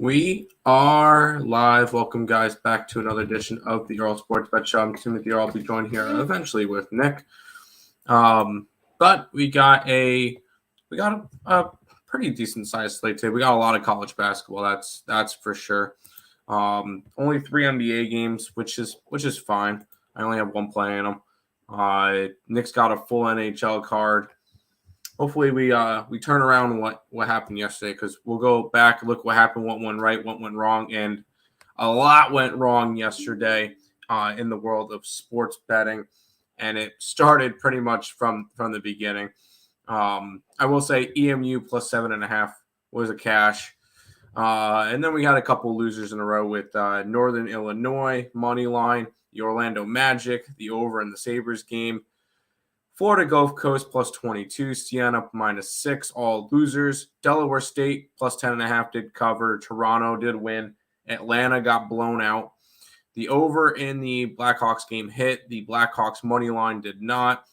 We are live. Welcome, guys, back to another edition of the Earle Sports Bet Show. I'm Timothy Earle. I'll be joined here eventually with Nick. But we got a pretty decent sized slate today. We got a lot of college basketball. That's for sure. Only 3 NBA games, which is fine. I only have one play in them. Nick's got a full NHL card. Hopefully we turn around what happened yesterday, because we'll go back, look what happened, what went right, what went wrong, and a lot went wrong yesterday in the world of sports betting, and it started pretty much from the beginning. I will say EMU plus 7.5 was a cash, and then we had a couple losers in a row with Northern Illinois money line, the Orlando Magic, the over in the Sabres game. Florida Gulf Coast plus 22, Siena minus 6, all losers. Delaware State plus 10.5 did cover. Toronto did win. Atlanta got blown out. The over in the Blackhawks game hit. The Blackhawks money line did not.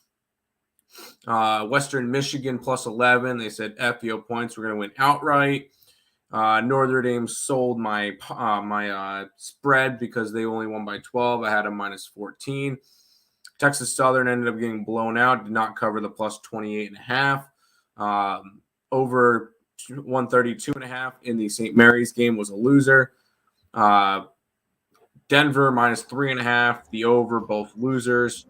Western Michigan plus 11. They said FEO points. We're going to win outright. Notre Dame sold my spread because they only won by 12. I had a minus 14. Texas Southern ended up getting blown out, did not cover the plus 28.5. Over 132.5 in the St. Mary's game was a loser. Denver minus 3.5, the over, both losers.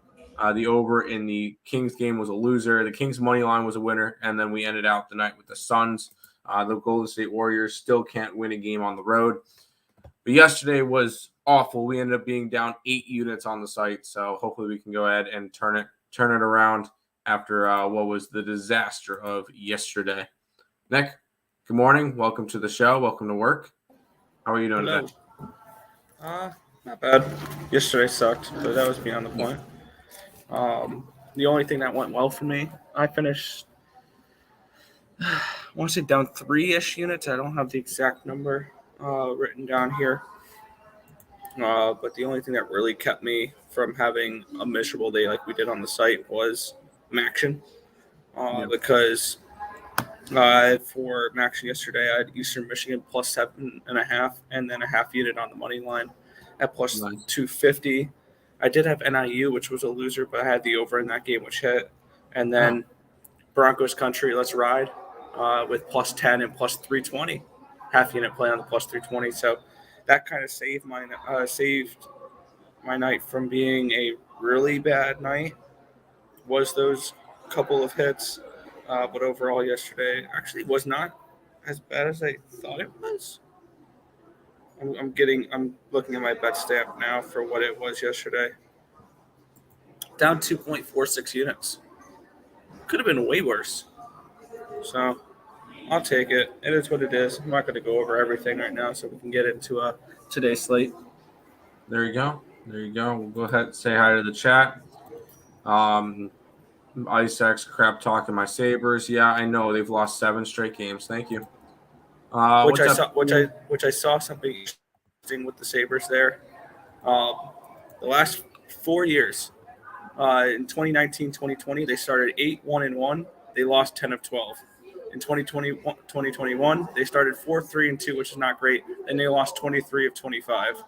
The over in the Kings game was a loser. The Kings money line was a winner, and then we ended out the night with the Suns. The Golden State Warriors still can't win a game on the road. But yesterday was awful. We ended up being down 8 units on the site, so hopefully we can go ahead and turn it around after what was the disaster of yesterday. Nick, good morning. Welcome to the show. Welcome to work. How are you doing today? Not bad. Yesterday sucked, but that was beyond the point. The only thing that went well for me, I finished, I want to say down 3-ish units. I don't have the exact number written down here. But the only thing that really kept me from having a miserable day like we did on the site was Maction. Because for Maction yesterday, I had Eastern Michigan plus 7.5 and then a half unit on the money line at plus 250. I did have NIU, which was a loser, but I had the over in that game, which hit. And then Broncos Country, let's ride with plus 10 and plus 320. Half unit play on the plus 320. So that kind of saved my night from being a really bad night. Was those couple of hits, but overall yesterday actually was not as bad as I thought it was. I'm looking at my bet stamp now for what it was yesterday. Down 2.46 units. Could have been way worse. So I'll take it. It is what it is. I'm not going to go over everything right now, so we can get into today's slate. There you go. We'll go ahead and say hi to the chat. Isaac's crap talking my Sabres. Yeah, I know they've lost 7 straight games. Thank you. Which I saw something interesting with the Sabres there. The last 4 years, in 2019, 2020, they started 8-1-1. They lost 10 of 12. In 2021, they started 4-3-2, which is not great. And they lost 23 of 25.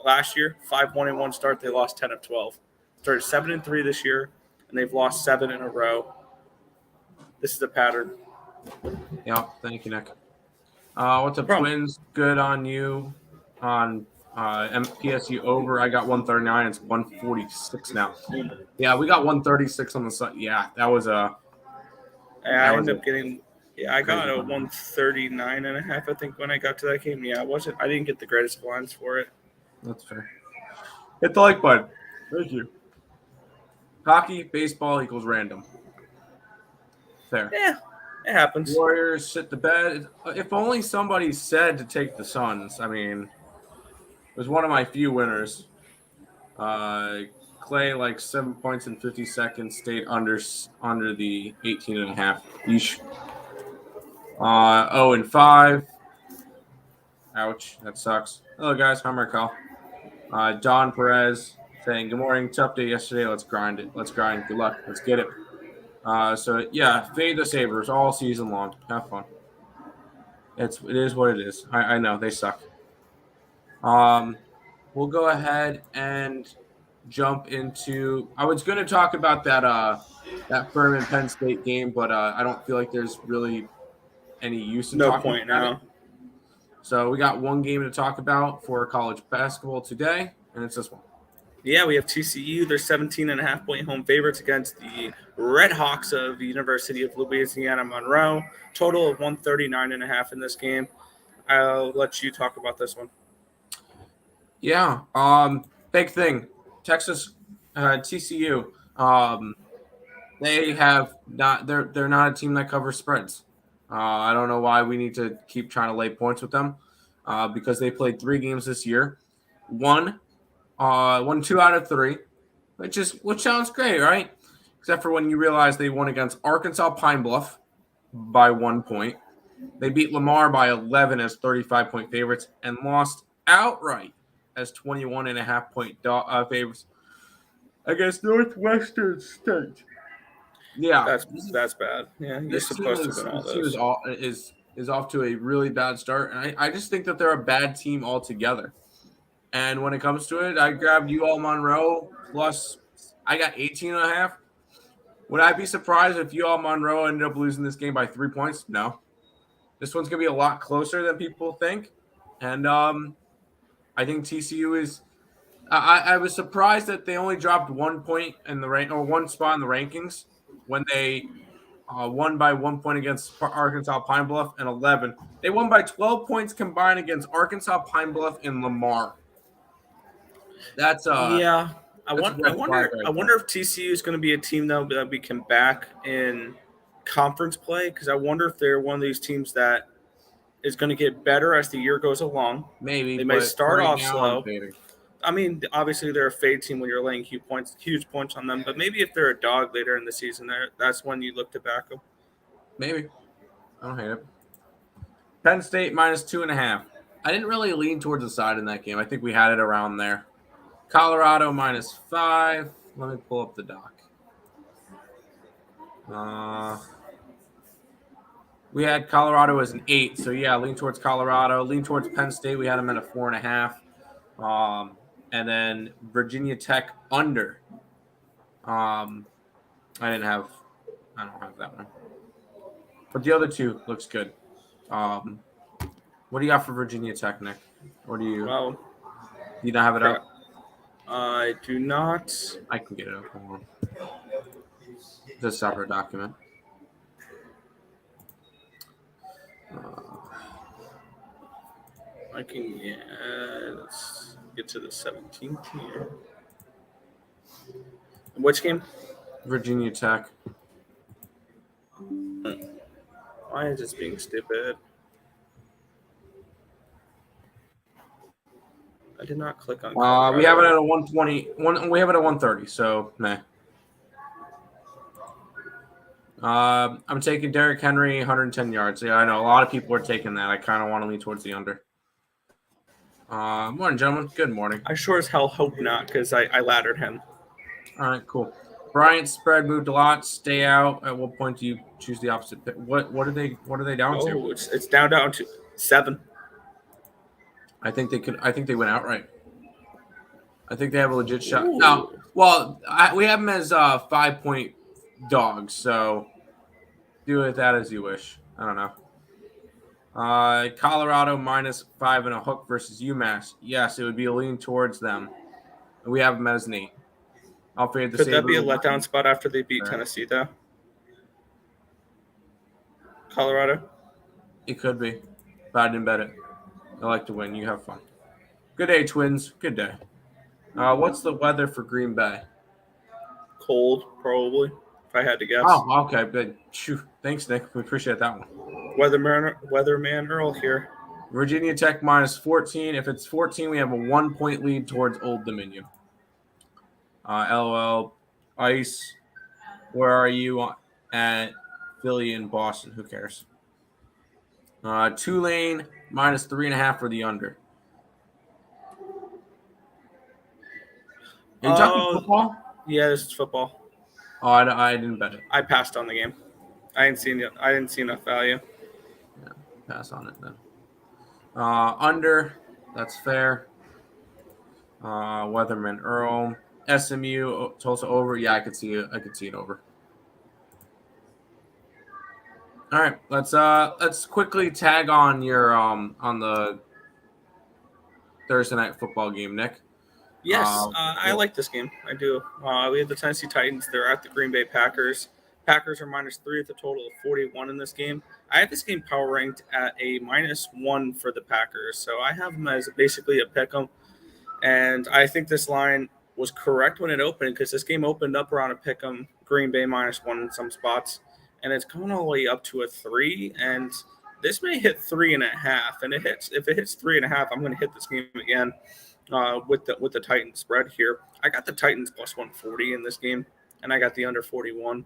Last year, 5-1-1 start, they lost 10 of 12. Started 7-3 this year, and they've lost 7 in a row. This is a pattern. Yeah, thank you, Nick. What's up, Twins? Good on you. On PSU over, I got 139. It's 146 now. Yeah, we got 136 on the side. Yeah, that was a. I ended up getting. Yeah, I got a 139.5. I think when I got to that game. Yeah, I didn't get the greatest lines for it. That's fair. Hit the like button. Thank you. Hockey, baseball equals random. Fair. Yeah, it happens. Warriors shit the bed. If only somebody said to take the Suns. I mean, it was one of my few winners. Clay, like 7 points in 50 seconds, stayed under the 18.5. Yeesh. 0-5. Ouch, that sucks. Hello, guys. Hi, Markel. Don Perez saying, good morning. Tough day yesterday. Let's grind it. Let's grind. Good luck. Let's get it. So, yeah, fade the Sabres all season long. Have fun. It is what it is. I know they suck. We'll go ahead and jump into. I was going to talk about that Furman Penn State game, but I don't feel like there's really any use in No talking point about it. now. So we got one game to talk about for college basketball today, and it's this one. Yeah, we have TCU. They're 17.5-point home favorites against the Red Hawks of the University of Louisiana Monroe. Total of 139.5 in this game. I'll let you talk about this one. Yeah. Big thing. Texas, TCU. They have not. They're not a team that covers spreads. I don't know why we need to keep trying to lay points with them, because they played 3 games this year, won 2 out of 3, which sounds great, right? Except for when you realize they won against Arkansas Pine Bluff by 1 point. They beat Lamar by 11 as 35-point favorites and lost outright as 21.5-point favorites against Northwestern State. Yeah, That's bad. Yeah, you're supposed to win all those. Is off to a really bad start, and I just think that they're a bad team altogether. And when it comes to it, I grabbed UL Monroe plus. I got 18.5. Would I be surprised if UL Monroe ended up losing this game by 3 points? No. This one's gonna be a lot closer than people think, and I think TCU is. I was surprised that they only dropped 1 point in the rank or 1 spot in the rankings when they won by 1 point against Arkansas Pine Bluff and 11. They won by 12 points combined against Arkansas Pine Bluff and Lamar. That's yeah. I that's a red flag right wonder there. if TCU is going to be a team though that we can back in conference play, because I wonder if they're one of these teams that is going to get better as the year goes along. Maybe They may but start right off now, slow. I'm fading. I mean, obviously they're a fade team when you're laying huge points on them. But maybe if they're a dog later in the season, that's when you look to back them. Maybe. I don't hate it. Penn State minus 2.5. I didn't really lean towards the side in that game. I think we had it around there. Colorado minus 5. Let me pull up the doc. We had Colorado as an 8, so yeah, lean towards Colorado. Lean towards Penn State. We had them at a 4.5. And then Virginia Tech under. I don't have that one. But the other two looks good. What do you got for Virginia Tech, Nick? Or do you not have it up? I do not. I can get it up. Hold on. It's a separate document. I can. Yeah, let's get to the 17th here. Which game? Virginia Tech. Why is this being stupid? I did not click on. We have it at a 120. We have it at 130. So meh. I'm taking Derrick Henry 110 yards. Yeah, I know a lot of people are taking that. I kind of want to lean towards the under. Morning, gentlemen. Good morning. I sure as hell hope not, because I laddered him. All right, cool. Bryant's spread moved a lot. Stay out. At what point do you choose the opposite pick? What are they down to? Oh, it's down to 7. I think they went outright. I think they have a legit shot. Ooh. No, well, we have them as 5-point dogs. So do with that as you wish. I don't know. Colorado minus 5 and a hook versus UMass. Yes, it would be a lean towards them. We have them as an 8. I'll fade the. Could that be a letdown spot after they beat Tennessee, though? Colorado? It could be, but I didn't bet it. I like to win. You have fun. Good day, Twins. Good day. What's the weather for Green Bay? Cold, probably, if I had to guess. Oh, okay. Good. Thanks, Nick. We appreciate that one. Weatherman Earle here. Virginia Tech minus 14. If it's 14, we have a 1-point lead towards Old Dominion. LOL. Ice. Where are you at Philly and Boston? Who cares? Tulane minus 3.5 for the under. Are you talking football? Yeah, this is football. Oh, I didn't bet it. I passed on the game. I didn't see enough value. pass on it then. Under, that's fair. Weatherman Earle. SMU Tulsa over. Yeah, I could see it. I could see it over. All right, let's quickly tag on your on the Thursday night football game, Nick. Yes, I like this game. I do. We have the Tennessee Titans. They're at the Green Bay Packers. Packers are -3 at the total of 41 in this game. I have this game power ranked at a -1 for the Packers, so I have them as basically a pick 'em. And I think this line was correct when it opened because this game opened up around a pick 'em, Green Bay -1 in some spots, and it's going all the way up to a 3. And this may hit 3.5. And if it hits 3.5, I'm going to hit this game again. With the Titans spread here. I got the Titans +140 in this game, and I got the under 41.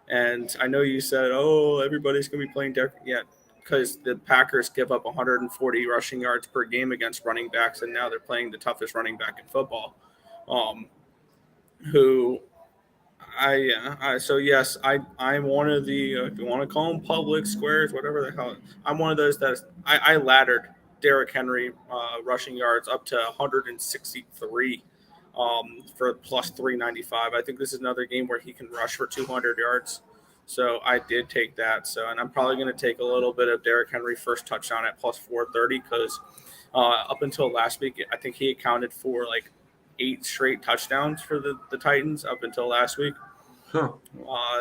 And I know you said, oh, everybody's going to be playing Derek. Yeah, because the Packers give up 140 rushing yards per game against running backs, and now they're playing the toughest running back in football. So yes, I'm one of the, if you want to call them public squares, whatever the hell, I'm one of those that I laddered Derrick Henry rushing yards up to 163 for +395. I think this is another game where he can rush for 200 yards. So I did take that. And I'm probably going to take a little bit of Derrick Henry first touchdown at +430 because up until last week, I think he accounted for like 8 straight touchdowns for the Titans up until last week. Huh.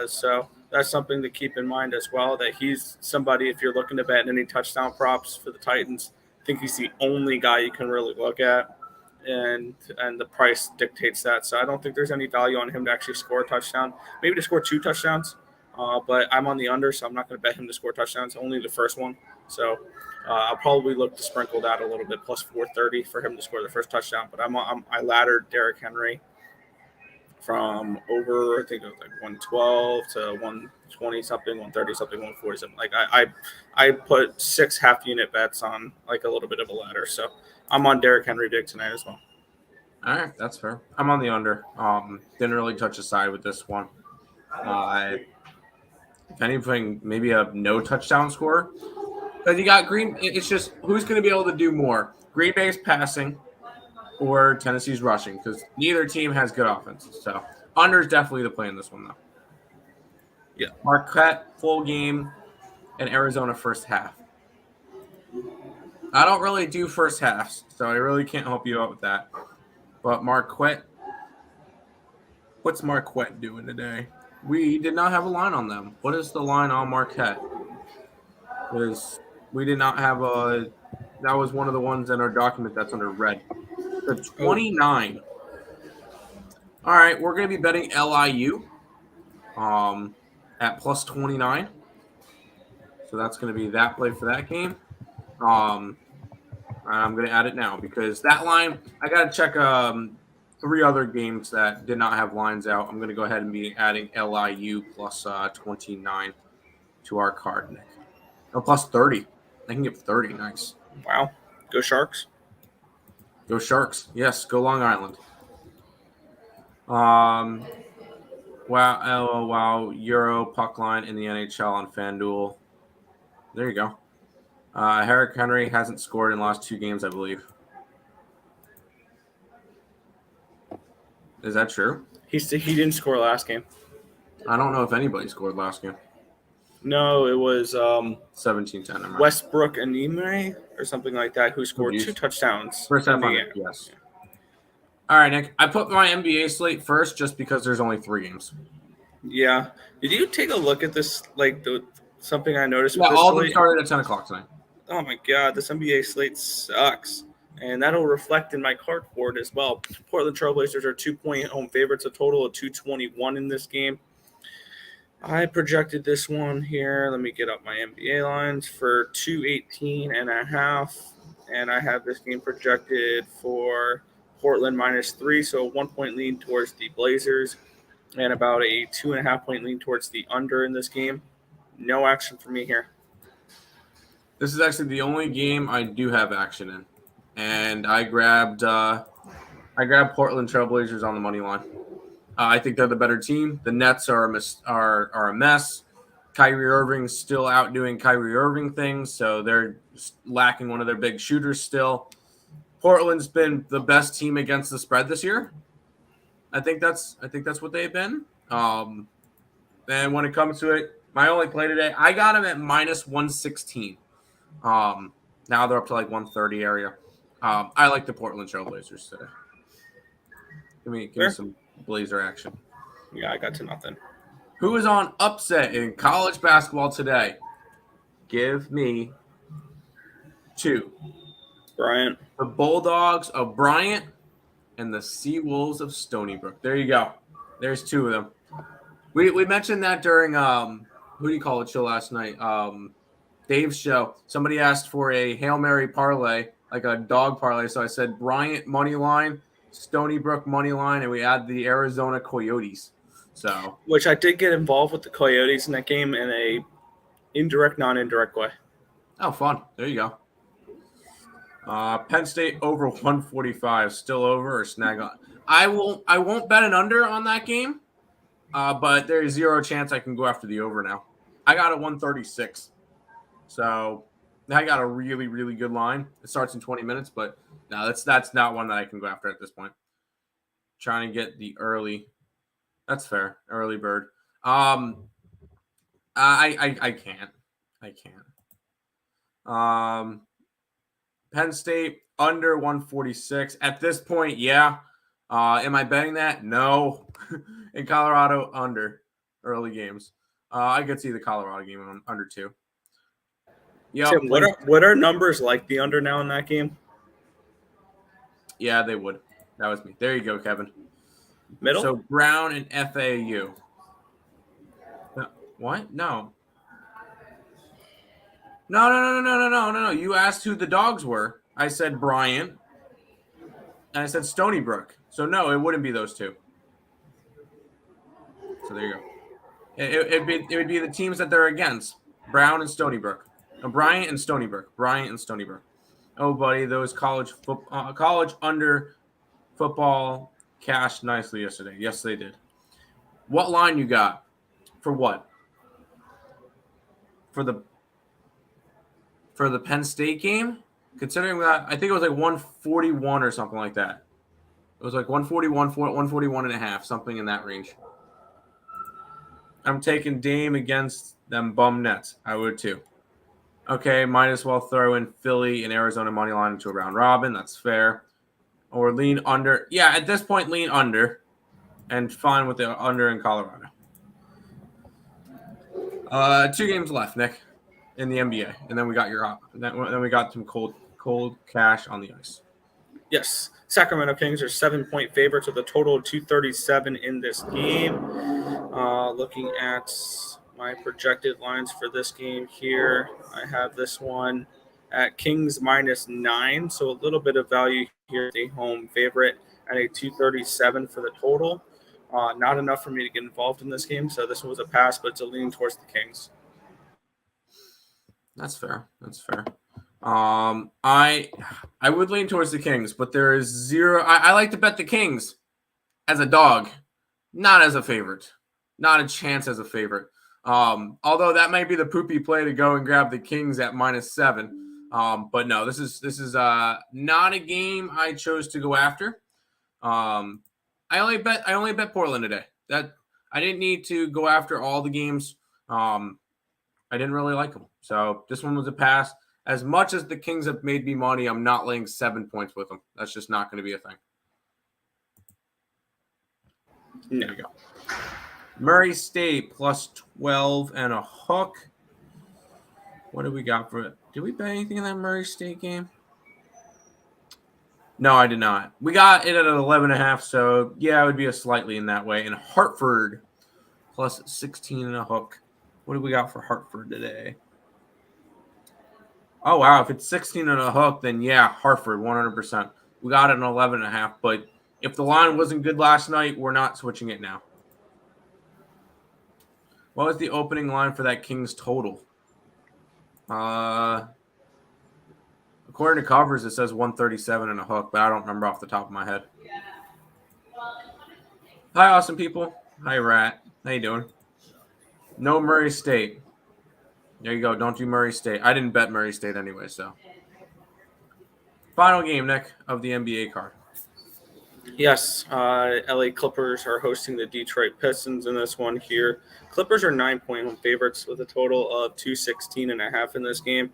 So that's something to keep in mind as well, that he's somebody, if you're looking to bet any touchdown props for the Titans, I think he's the only guy you can really look at, and the price dictates that. So I don't think there's any value on him to actually score a touchdown, maybe to score 2 touchdowns, but I'm on the under, so I'm not going to bet him to score touchdowns, only the first one. So I'll probably look to sprinkle that a little bit, +430 for him to score the first touchdown. But I laddered Derrick Henry from over, I think it was like 112 to 120 something, 130 something, 140 something. Like I put 6 half-unit bets on like a little bit of a ladder. So I'm on Derrick Henry big tonight as well. All right, that's fair. I'm on the under. Didn't really touch a side with this one. If anything, maybe a no touchdown score. Because you got it's just who's going to be able to do more? Green Bay's passing or Tennessee's rushing, because neither team has good offenses. So under is definitely the play in this one, though. Yeah. Marquette, full game, and Arizona first half. I don't really do first halves, so I really can't help you out with that. But Marquette, what's Marquette doing today? We did not have a line on them. What is the line on Marquette? Because we did not have a – that was one of the ones in our document that's under red. The 29. All right, we're going to be betting LIU at +29. So that's going to be that play for that game. I'm going to add it now because that line, I got to check 3 other games that did not have lines out. I'm going to go ahead and be adding LIU +29 to our card, Nick. Oh, +30. I can give 30. Nice. Wow. Go Sharks. Go Sharks. Yes, go Long Island. Wow. Oh, wow. Euro puck line in the NHL on FanDuel. There you go. Derrick Henry hasn't scored in the last 2 games, I believe. Is that true? He didn't score last game. I don't know if anybody scored last game. No, it was 17-10. Westbrook and Imre or something like that, who scored 2 touchdowns. First half on it, yes. All right, Nick. I put my NBA slate first just because there's only 3 games. Yeah. Did you take a look at this? Like something I noticed. Yeah, all of them started at 10 o'clock tonight. Oh my God, this NBA slate sucks, and that'll reflect in my card board as well. Portland Trailblazers are 2-point home favorites, a total of 221 in this game. I projected this one here. Let me get up my NBA lines for 218.5, and I have this game projected for Portland -3, so a 1-point lean towards the Blazers, and about a 2.5-point lean towards the under in this game. No action for me here. This is actually the only game I do have action in, and I grabbed Portland Trailblazers on the money line. I think they're the better team. The Nets are a mess. Kyrie Irving's still out doing Kyrie Irving things, so they're lacking one of their big shooters still. Portland's been the best team against the spread this year. I think that's what they've been. And when it comes to it, my only play today, I got them at minus 116. Now they're up to like 130 area. I like the Portland Trailblazers today. Give me some Blazer action. Yeah, I got to nothing. Who is on upset in college basketball today? Give me 2. Bryant. The Bulldogs of Bryant and the Seawolves of Stony Brook. There you go. There's 2 of them. We mentioned that during who do you call it show last night? Dave's show. Somebody asked for a Hail Mary parlay, like a dog parlay. So I said Bryant money line, Stony Brook money line, and we add the Arizona Coyotes. So, which I did get involved with the Coyotes in that game in a indirect, non-indirect way. Oh, fun. There you go. Penn State over 145, still over or snag on. I won't bet an under on that game, but there's 0 chance I can go after the over now. I got a 136. So I got a really, really good line. It starts in 20 minutes, but no, that's not one that I can go after at this point. Trying to get the early. That's fair. Early bird. I can't. Penn State under 146. At this point, yeah. Am I betting that? No. In Colorado, under early games. I could see the Colorado game on under 2. Yeah. Tim, what are numbers like the under now in that game? Yeah, they would. That was me. There you go, Kevin. Middle? So Brown and FAU. What? No. No. You asked who the dogs were. I said Bryant. And I said Stony Brook. So no, it wouldn't be those 2. So there you go. It would be the teams that they're against. Brown and Stony Brook. Bryant and Stony Brook. Oh, buddy, those college under football cashed nicely yesterday. Yes, they did. What line you got? For what? For the Penn State game? Considering that, I think it was like 141 or something like that. It was like 141 and a half, something in that range. I'm taking Dame against them bum Nets. I would too. Okay, might as well throw in Philly and Arizona money line into a round robin. That's fair. Or lean under. Yeah, at this point, lean under. And fine with the under in Colorado. 2 games left, Nick, in the NBA. And then we got then we got some cold cash on the ice. Yes. Sacramento Kings are 7-point favorites with a total of 237 in this game. Looking at my projected lines for this game here, I have this one at Kings -9, so a little bit of value here at the home favorite at a 237 for the total. Not enough for me to get involved in this game, so this one was a pass, but it's a lean towards the Kings. That's fair. I would lean towards the Kings, but there is 0. I like to bet the Kings as a dog, not as a favorite. Not a chance as a favorite. Although that might be the poopy play to go and grab the Kings at -7. But no, this is not a game I chose to go after. I only bet Portland today. That I didn't need to go after all the games. I didn't really like them. So this one was a pass. As much as the Kings have made me money, I'm not laying 7 points with them. That's just not going to be a thing. There you go. Murray State +12 and a hook. What do we got for it? Did we bet anything in that Murray State game? No, I did not. We got it at 11.5, so yeah, it would be a slightly in that way. And Hartford +16 and a hook. What do we got for Hartford today? Oh, wow. If it's 16 and a hook, then yeah, Hartford, 100%. We got it an 11.5, but if the line wasn't good last night, we're not switching it now. What was the opening line for that Kings total? According to covers, it says 137 and a hook, but I don't remember off the top of my head. Hi, awesome people. Hi, Rat. How you doing? No Murray State. There you go. Don't do Murray State. I didn't bet Murray State anyway, so. Final game, Nick, of the NBA card. Yes, LA Clippers are hosting the Detroit Pistons in this one here. Clippers are 9-point home favorites with a total of 216.5 in this game.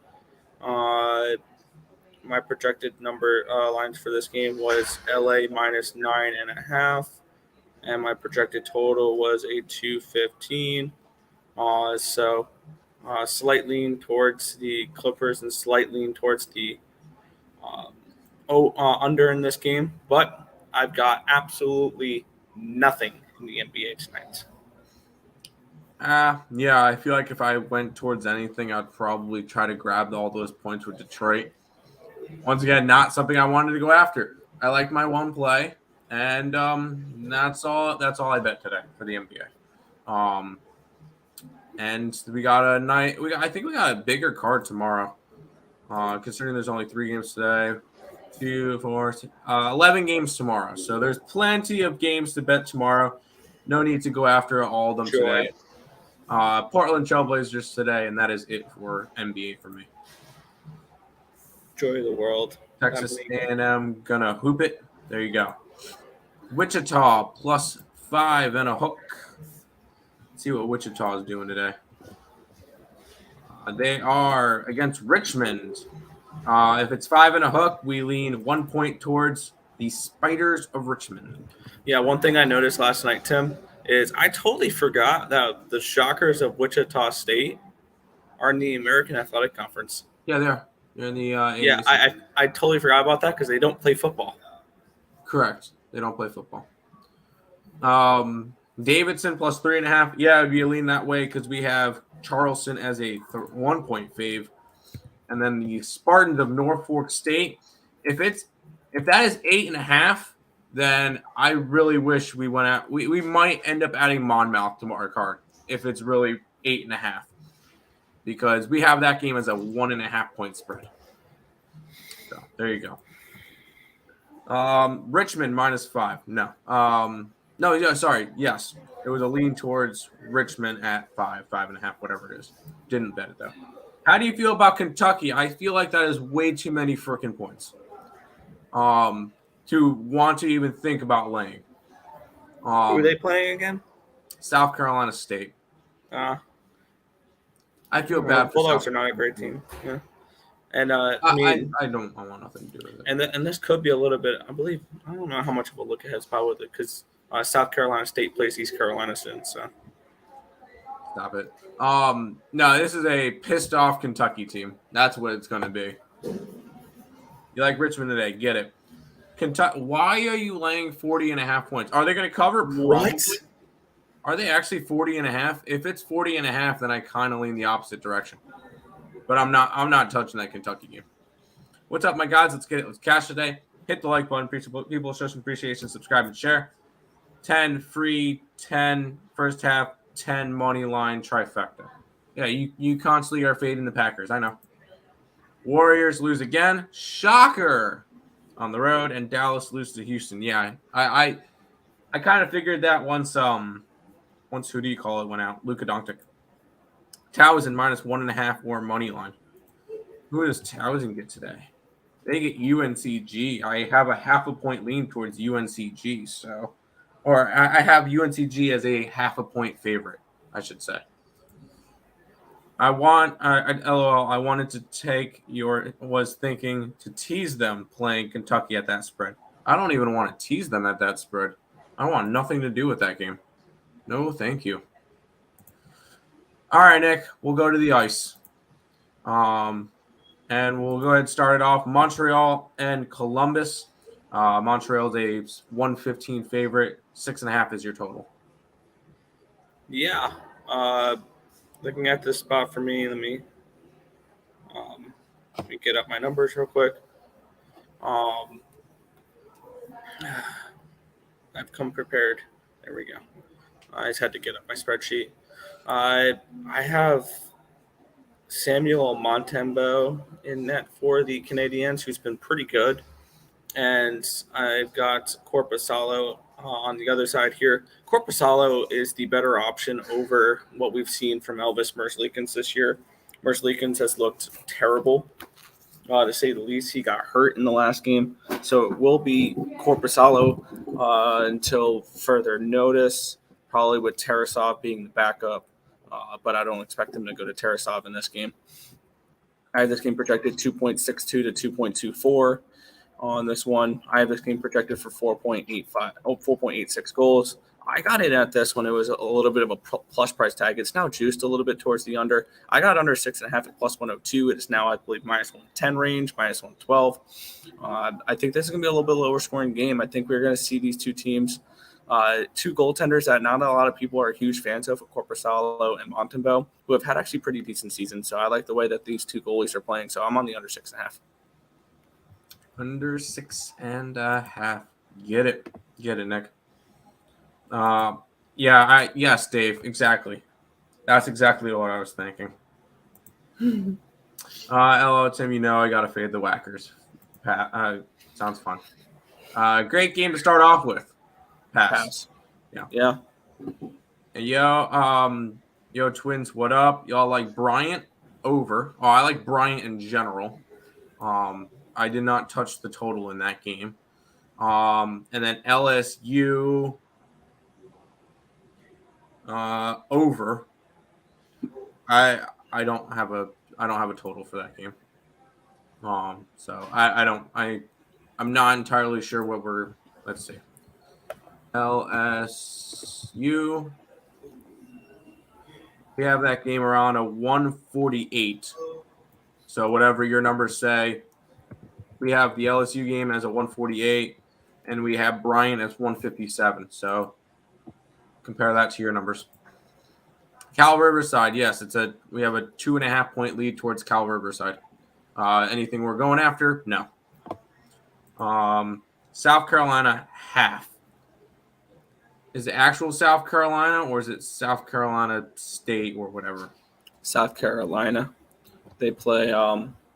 My projected number lines for this game was LA minus 9.5, and my projected total was a 215. Slight lean towards the Clippers and slight lean towards the under in this game, but I've got absolutely nothing in the NBA tonight. Yeah, I feel like if I went towards anything, I'd probably try to grab all those points with Detroit. Once again, not something I wanted to go after. I like my one play, and that's all I bet today for the NBA. And we got a night. I think we got a bigger card tomorrow. Considering there's only 3 games today, 2, 4, 11 games tomorrow. So there's plenty of games to bet tomorrow. No need to go after all of them today. Portland Trailblazers today, and that is it for NBA for me. Joy of the world. Texas A&M gonna hoop it. There you go. Wichita +5 and a hook. Let's see what Wichita is doing today. They are against Richmond. If it's 5 and a hook, we lean 1 point towards the Spiders of Richmond. Yeah, one thing I noticed last night, Tim, is I totally forgot that the Shockers of Wichita State are in the American Athletic Conference. Yeah, they are. They're in the I totally forgot about that because they don't play football. Correct. They don't play football. Davidson +3.5. Yeah, we lean that way because we have Charleston as a 1 point fave. And then the Spartans of Norfolk State. If that is 8.5, then I really wish we went out. We might end up adding Monmouth to our card if it's really 8.5, because we have that game as a 1.5 point spread. So there you go. Richmond -5. No, sorry. Yes, it was a lean towards Richmond at 5.5, whatever it is. Didn't bet it though. How do you feel about Kentucky? I feel like that is way too many freaking points. To want to even think about laying. Who are they playing again? South Carolina State. I feel bad for Bulldogs are not a great team. Yeah. And I want nothing to do with it. And this could be a little bit. I don't know how much of a look ahead spot with it because South Carolina State plays East Carolina soon. So stop it. No, this is a pissed off Kentucky team. That's what it's going to be. You like Richmond today? Get it. Kentucky. Why are you laying 40.5 points? Are they going to cover? What? Are they actually 40.5? If it's 40.5, then I kind of lean the opposite direction. But I'm not touching that Kentucky game. What's up, my guys? Let's get it. Let's cash today. Hit the like button. People show some appreciation. Subscribe and share. 10 free, 10 first half, 10 money line trifecta. Yeah, you constantly are fading the Packers. I know. Warriors lose again. Shocker. On the road, and Dallas loses to Houston. Yeah, I kind of figured that once who do you call it went out? Luka Doncic. Towson -1.5 or money line. Who does Towson get today? They get UNCG. I have a 0.5 point lean towards UNCG, or I have UNCG as a 0.5 point favorite, I should say. I wanted to was thinking to tease them playing Kentucky at that spread. I don't even want to tease them at that spread. I want nothing to do with that game. No, thank you. All right, Nick, we'll go to the ice. And we'll go ahead and start it off. Montreal and Columbus. Montreal's a 115 favorite. 6.5 is your total. Yeah. Looking at this spot for me, let me get up my numbers real quick. I've come prepared. There we go. I just had to get up my spreadsheet. I have Samuel Montembeault in net for the Canadiens, who's been pretty good. And I've got Korpisalo on the other side here. Korpisalo is the better option over what we've seen from Elvis Merzlikins this year. Merzlikins has looked terrible, to say the least. He got hurt in the last game, so it will be Korpisalo until further notice, probably with Tarasov being the backup, but I don't expect him to go to Tarasov in this game. I have this game projected 2.62 to 2.24 on this one. I have this game projected for 4.86 goals. I got it at this when it was a little bit of a plus price tag. It's now juiced a little bit towards the under. I got under 6.5 at plus 102. It's now, I believe, minus 110 range, minus 112. I think this is going to be a little bit lower scoring game. I think we're going to see these two teams, two goaltenders that not a lot of people are huge fans of, Korpisalo and Montembeau, who have had actually pretty decent seasons. So I like the way that these two goalies are playing. So I'm on the under 6.5. Under 6.5. Get it, Nick. Yes, Dave. Exactly. That's exactly what I was thinking. Hello, Tim. You know I gotta fade the Whackers. Sounds fun. Great game to start off with. Pass. Yeah. Yo, Twins. What up? Y'all like Bryant over? Oh, I like Bryant in general. I did not touch the total in that game. And then LSU over. I don't have a total for that game. So I'm not entirely sure what we're. Let's see. LSU. We have that game around a 148. So whatever your numbers say, we have the LSU game as a 148, and we have Bryant as 157. So compare that to your numbers. Cal Riverside, yes, we have a 2.5 point lead towards Cal Riverside. Anything we're going after? No. South Carolina half. Is it actual South Carolina or is it South Carolina State or whatever? South Carolina. They play.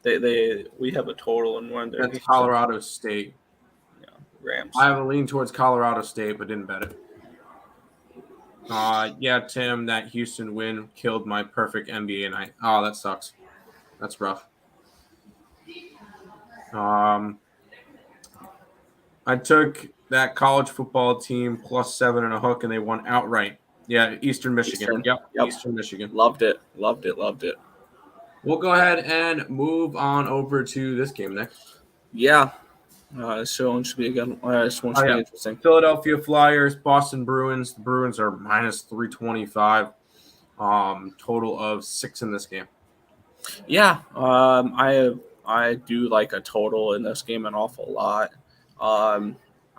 We have a total in one. That's Colorado State. Yeah, Rams. I have a lean towards Colorado State, but didn't bet it. Yeah, Tim, that Houston win killed my perfect NBA night. Oh, that sucks. That's rough. I took that college football team +7 and a hook, and they won outright. Yeah, Eastern Michigan. Yep. Eastern Michigan. Loved it. We'll go ahead and move on over to this game next. Yeah. This one should be again. This one should be interesting. Philadelphia Flyers, Boston Bruins. The Bruins are -325. Total of 6 in this game. Yeah. I do like a total in this game an awful lot.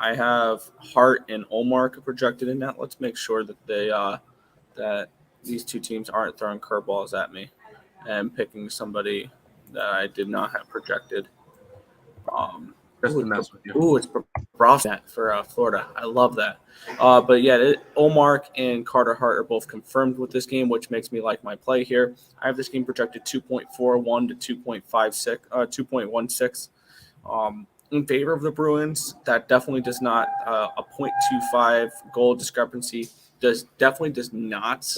I have Hart and Olmark projected in that. Let's make sure that that these two teams aren't throwing curveballs at me and picking somebody that I did not have projected. Just to mess with you. Ooh, it's Brosnat for Florida. I love that. But yeah, Olmark and Carter Hart are both confirmed with this game, which makes me like my play here. I have this game projected 2.41 to 2.16. In favor of the Bruins. That definitely does not a 0.25 goal discrepancy definitely does not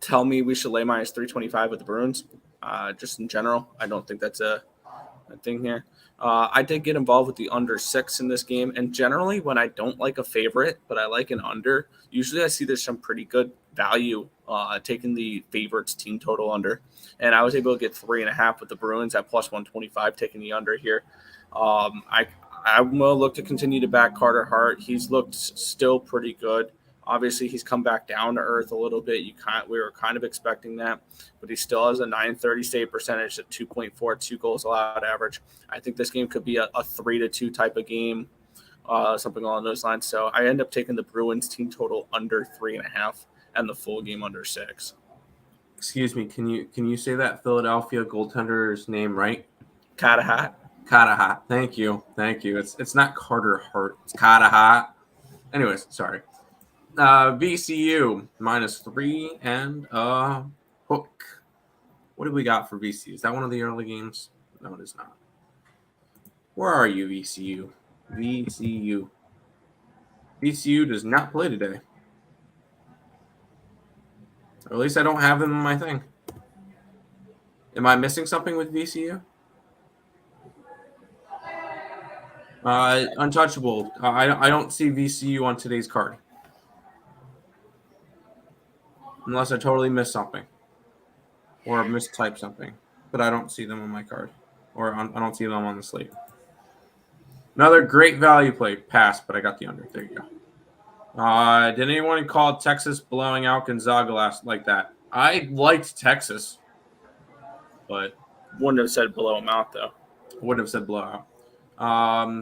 tell me we should lay -325 with the Bruins. Just in general, I don't think that's a thing here. I did get involved with the under 6 in this game, and generally when I don't like a favorite but I like an under, usually I see there's some pretty good value taking the favorites team total under, and I was able to get 3.5 with the Bruins at +125 taking the under here. I will look to continue to back Carter Hart. He's looked still pretty good. Obviously, he's come back down to earth a little bit. We were kind of expecting that, but he still has a .930 save percentage at 2.42 goals allowed average. I think this game could be a 3-2 type of game, something along those lines. So I end up taking the Bruins team total under 3.5 and the full game under 6. Excuse me, can you say that Philadelphia goaltender's name right? Katahat. Thank you. It's not Carter Hart. It's Katahat. Anyways, sorry. VCU -3 and hook. What do we got for VCU? Is that one of the early games? No, it is not. Where are you, VCU? VCU does not play today. Or at least I don't have them in my thing. Am I missing something with VCU? Untouchable. I don't see VCU on today's card. Unless I totally missed something. Or mistyped something. But I don't see them on my card. I don't see them on the slate. Another great value play. Pass, but I got the under. There you go. Did anyone call Texas blowing out Gonzaga last like that? I liked Texas. But Wouldn't have said blow them out, though. Wouldn't have said blowout. I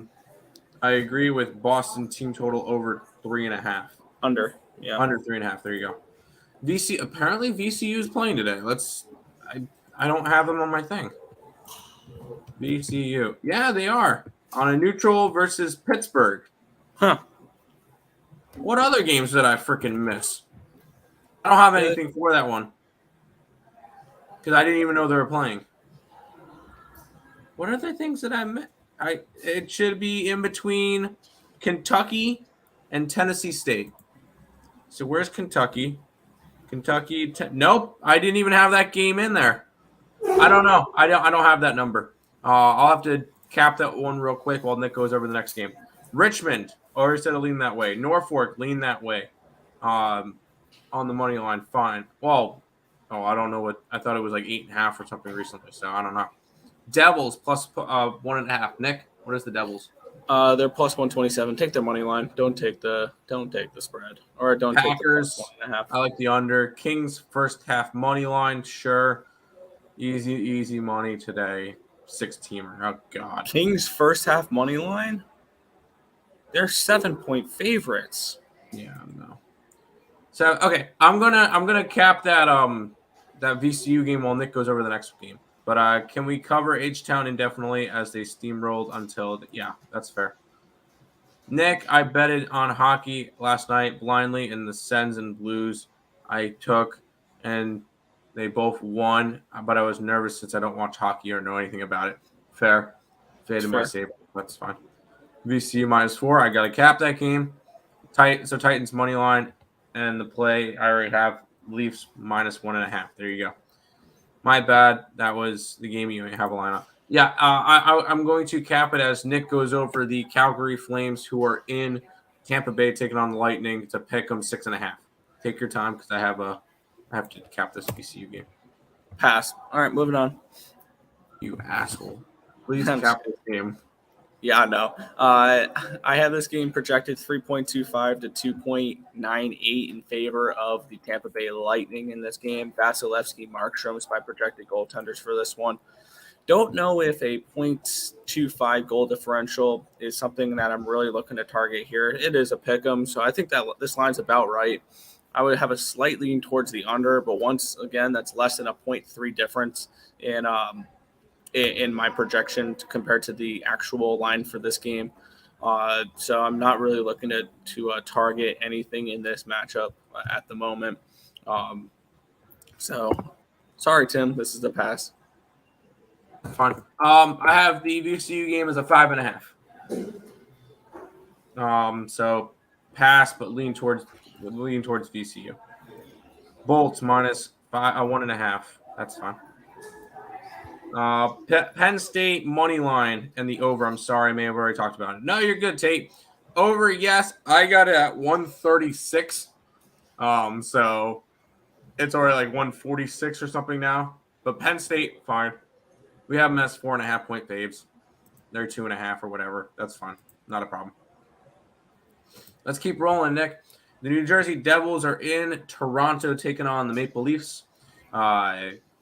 agree with Boston team total over 3.5. Under. Yeah. Under 3.5. There you go. Apparently VCU is playing today. I don't have them on my thing. VCU. Yeah, they are. On a neutral versus Pittsburgh. Huh. What other games did I freaking miss? I don't have anything for that one. Because I didn't even know they were playing. What other things did I miss? It should be in between Kentucky and Tennessee State. So where's Kentucky? Nope, I didn't even have that game in there. I don't know. I don't have that number. I'll have to cap that one real quick while Nick goes over the next game. Richmond, or said to lean that way. Norfolk, lean that way. On the money line, fine. Well, I don't know what I thought it was like 8.5 or something recently, so I don't know. Devils plus 1.5. Nick, what is the Devils? They're plus 127. Take their money line. Don't take the spread, or don't Packers, take the +1.5. I like the under. Kings first half money line, sure. Easy money today. 6-teamer. Oh God. Kings first half money line. They're 7-point favorites. Yeah, no. So okay, I'm gonna cap that that VCU game while Nick goes over the next game. But can we cover H-Town indefinitely as they steamrolled until yeah, that's fair. Nick, I betted on hockey last night blindly in the Sens and Blues I took, and they both won, but I was nervous since I don't watch hockey or know anything about it. Fair. Faded my save. That's fine. VCU -4. I got to cap that game. So Titans money line and the play I already have Leafs -1.5. There you go. My bad. That was the game you have a lineup. Yeah, I'm going to cap it as Nick goes over the Calgary Flames, who are in Tampa Bay taking on the Lightning to pick them 6.5. Take your time because I have to cap this VCU game. Pass. All right, moving on. You asshole. Please cap this game. Yeah, I know. I have this game projected 3.25 to 2.98 in favor of the Tampa Bay Lightning in this game. Vasilevsky, Markstrom is my projected goaltenders for this one. Don't know if a 0.25 goal differential is something that I'm really looking to target here. It is a pick 'em, so I think that this line's about right. I would have a slight lean towards the under, but once again, that's less than a 0.3 difference in my projection compared to the actual line for this game. So I'm not really looking to target anything in this matchup at the moment. So sorry, Tim, this is the pass. Fine. I have the VCU game as a 5.5. So pass, but lean towards VCU. Bolts -1.5. That's fine. Penn State money line and the over. I'm sorry, I may have already talked about it. No, you're good, Tate. Over, yes. I got it at 136. So it's already like 146 or something now. But Penn State, fine. We have them as 4.5-point faves. They're 2.5 or whatever. That's fine. Not a problem. Let's keep rolling, Nick. The New Jersey Devils are in Toronto taking on the Maple Leafs.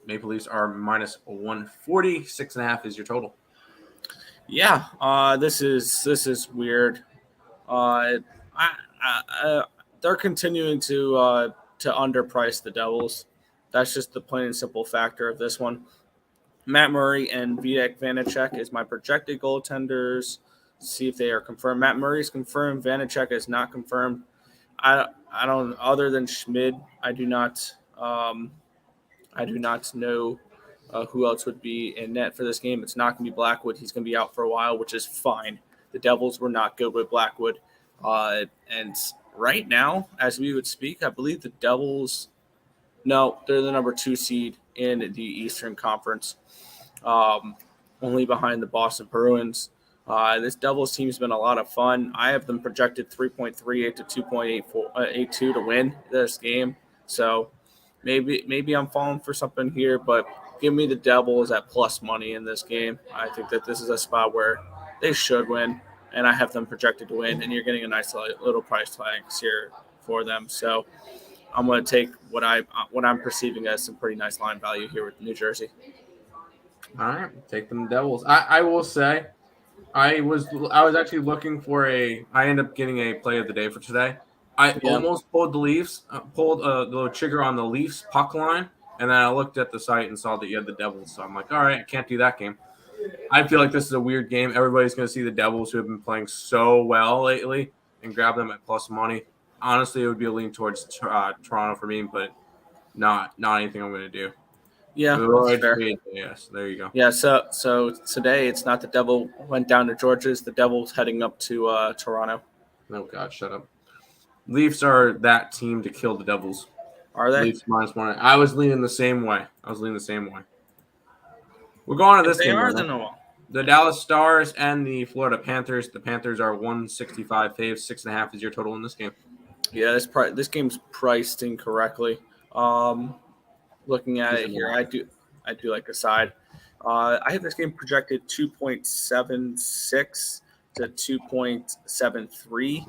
Maple Leafs are -140. 6.5 is your total. Yeah, this is weird. They're continuing to underprice the Devils. That's just the plain and simple factor of this one. Matt Murray and Vitek Vanacek is my projected goaltenders. See if they are confirmed. Matt Murray is confirmed. Vanacek is not confirmed. I don't. Other than Schmid, I do not know who else would be in net for this game. It's not going to be Blackwood. He's going to be out for a while, which is fine. The Devils were not good with Blackwood. And right now, as we would speak, I believe the Devils No, they're the number 2 seed in the Eastern Conference, only behind the Boston Bruins. This Devils team's been a lot of fun. I have them projected 3.38 to 2.82 to win this game. So maybe I'm falling for something here, but give me the Devils at plus money in this game. I think that this is a spot where they should win, and I have them projected to win, and you're getting a nice little price tags here for them. So I'm going to take what I'm perceiving as some pretty nice line value here with New Jersey. All right, take them Devils. I will say, I was actually looking for I ended up getting a play of the day for today. I almost pulled the Leafs, pulled the trigger on the Leafs puck line, and then I looked at the site and saw that you had the Devils. So I'm like, all right, I can't do that game. I feel like this is a weird game. Everybody's going to see the Devils, who have been playing so well lately, and grab them at plus money. Honestly, it would be a lean towards Toronto for me, but not anything I'm going to do. Yeah, that's fair. Yes, there you go. Yeah, so today it's not the Devil went down to Georgia. It's the Devils heading up to Toronto. Oh, God, shut up. Leafs are that team to kill the Devils. Are they? Leafs -1. I was leaning the same way. We're going to this game. The Dallas Stars and the Florida Panthers. The Panthers are 165 faves. 6.5 is your total in this game. Yeah, this game's priced incorrectly. Looking at it here, I do like a side. I have this game projected 2.76 to 2.73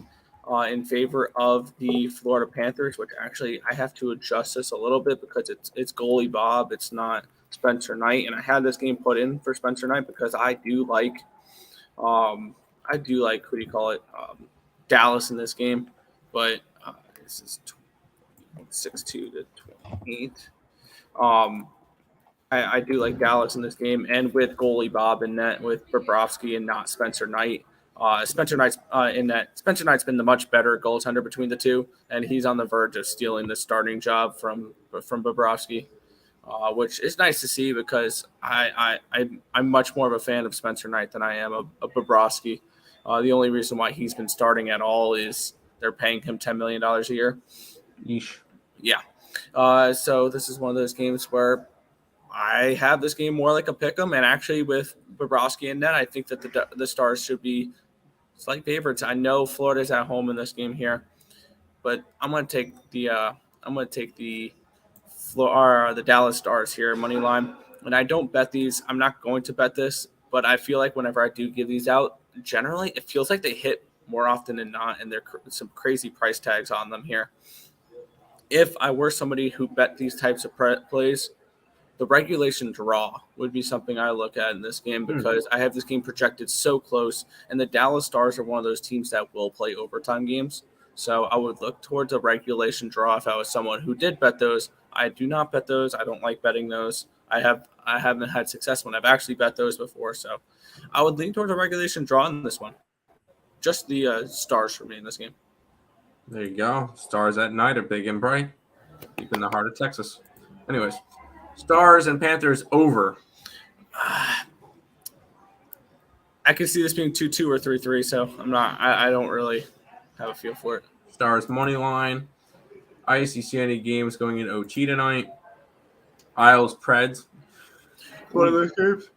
in favor of the Florida Panthers, which actually I have to adjust this a little bit because it's goalie Bob. It's not Spencer Knight, and I had this game put in for Spencer Knight because I do like Dallas in this game, but this is 6-2 to 28. I do like Dallas in this game, and with goalie Bob in net with Bobrovsky and not Spencer Knight. Spencer Knight's in net. Spencer Knight's been the much better goaltender between the two, and he's on the verge of stealing the starting job from Bobrovsky, which is nice to see because I'm much more of a fan of Spencer Knight than I am of Bobrovsky. The only reason why he's been starting at all is they're paying him $10 million a year. Yeesh. Yeah. So this is one of those games where I have this game more like a pick'em, and actually with Bobrovsky in net, I think that the Stars should be slight favorites. I know Florida's at home in this game here, but I'm going to take the Dallas Stars here money line. And I don't bet these. I'm not going to bet this, but I feel like whenever I do give these out, generally it feels like they hit more often than not, and there's some crazy price tags on them here. If I were somebody who bet these types of plays, the regulation draw would be something I look at in this game because I have this game projected so close, and the Dallas Stars are one of those teams that will play overtime games. So I would look towards a regulation draw if I was someone who did bet those. I do not bet those. I don't like betting those. I haven't had success when I've actually bet those before. So I would lean towards a regulation draw in this one. Just the Stars for me in this game. There you go. Stars at night are big and bright. Deep in the heart of Texas. Anyways, Stars and Panthers over. I can see this being 2-2 or 3-3, so I don't really have a feel for it. Stars money line. ICC any games going in OT tonight. Isles Preds. One of those games.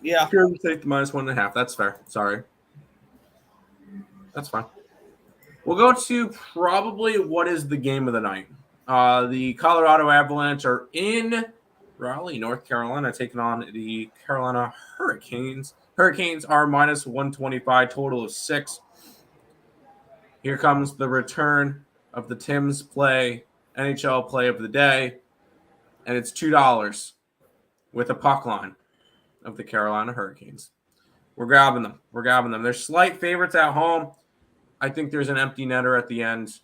Yeah. Here we take the -1.5. That's fair. Sorry. That's fine. We'll go to probably what is the game of the night. The Colorado Avalanche are in Raleigh, North Carolina, taking on the Carolina Hurricanes. Hurricanes are -125, total of 6. Here comes the return of the Tim's play, NHL play of the day, and it's $2 with a puck line of the Carolina Hurricanes. We're grabbing them. They're slight favorites at home. I think there's an empty netter at the end.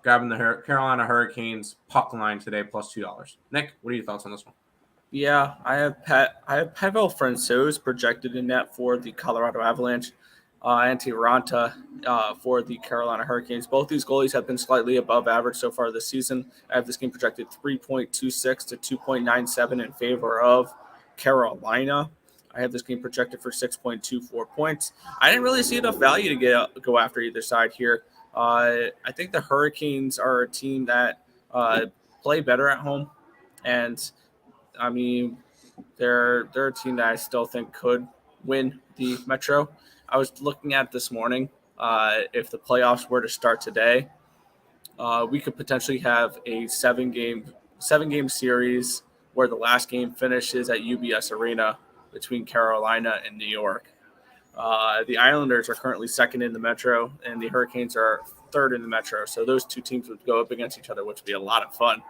Grabbing the Carolina Hurricanes puck line today plus $2. Nick, what are your thoughts on this one? Yeah, I have Pavel Francouz projected in net for the Colorado Avalanche, Antti Ranta for the Carolina Hurricanes. Both these goalies have been slightly above average so far this season. I have this game projected 3.26 to 2.97 in favor of Carolina. I have this game projected for 6.24 points. I didn't really see enough value to go after either side here. I think the Hurricanes are a team that play better at home, and I mean they're a team that I still think could win the Metro. I was looking at this morning. If the playoffs were to start today, we could potentially have a seven game series where the last game finishes at UBS Arena between Carolina and New York. The Islanders are currently second in the Metro, and the Hurricanes are third in the Metro. So those two teams would go up against each other, which would be a lot of fun.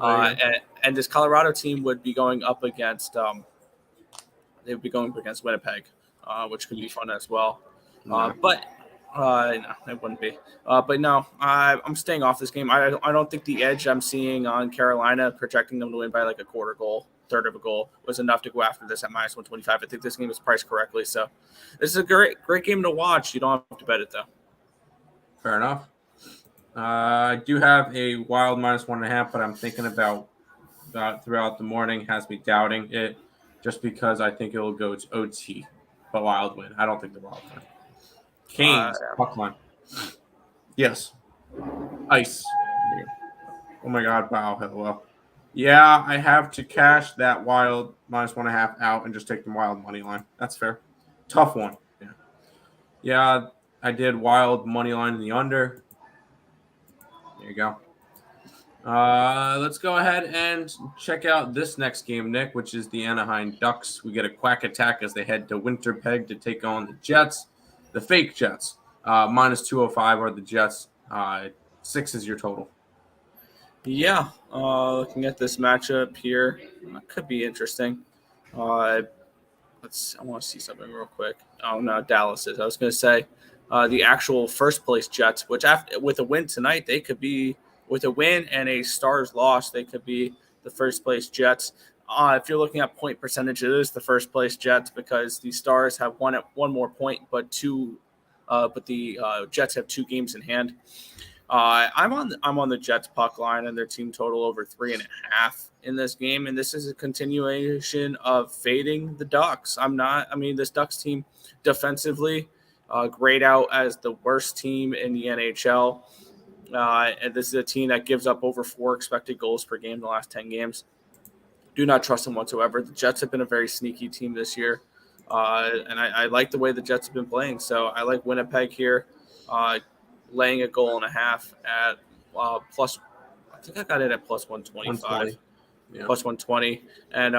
And this Colorado team would be going up against they would be going up against Winnipeg, which could be fun as well. But no, it wouldn't be. But no, I'm staying off this game. I don't think the edge I'm seeing on Carolina, projecting them to win by like a quarter goal, third of a goal, was enough to go after this at -125. I think this game is priced correctly. So this is a great game to watch. You don't have to bet it, though. Fair enough. I do have a Wild -1.5, but I'm thinking about throughout the morning has me doubting it just because I think it will go to OT, but Wild win. I don't think the Wild win. Canes, puck line. Yes. Ice. Oh my God, wow, hello. Yeah, I have to cash that Wild -1.5 out and just take the Wild money line. That's fair. Tough one. Yeah, I did Wild money line in the under. There you go. Let's go ahead and check out this next game, Nick, which is the Anaheim Ducks. We get a quack attack as they head to Winnipeg to take on the Jets, the fake Jets. -205 are the Jets. 6 is your total. Yeah, looking at this matchup here, could be interesting. I want to see something real quick. Oh no, Dallas is. I was going to say the actual first place Jets, which with a win tonight, they could be. With a win and a Stars loss, they could be the first place Jets. If you're looking at point percentage, it is the first place Jets because the Stars have one more point, but the Jets have 2 games in hand. I'm on the Jets puck line and their team total over 3.5 in this game, and this is a continuation of fading the Ducks. This Ducks team defensively grayed out as the worst team in the NHL. And this is a team that gives up over 4 expected goals per game in the last 10 games. Do not trust them whatsoever. The Jets have been a very sneaky team this year, and I like the way the Jets have been playing. So I like Winnipeg here, laying 1.5 goals at plus. I think I got it at plus 125, plus 120, and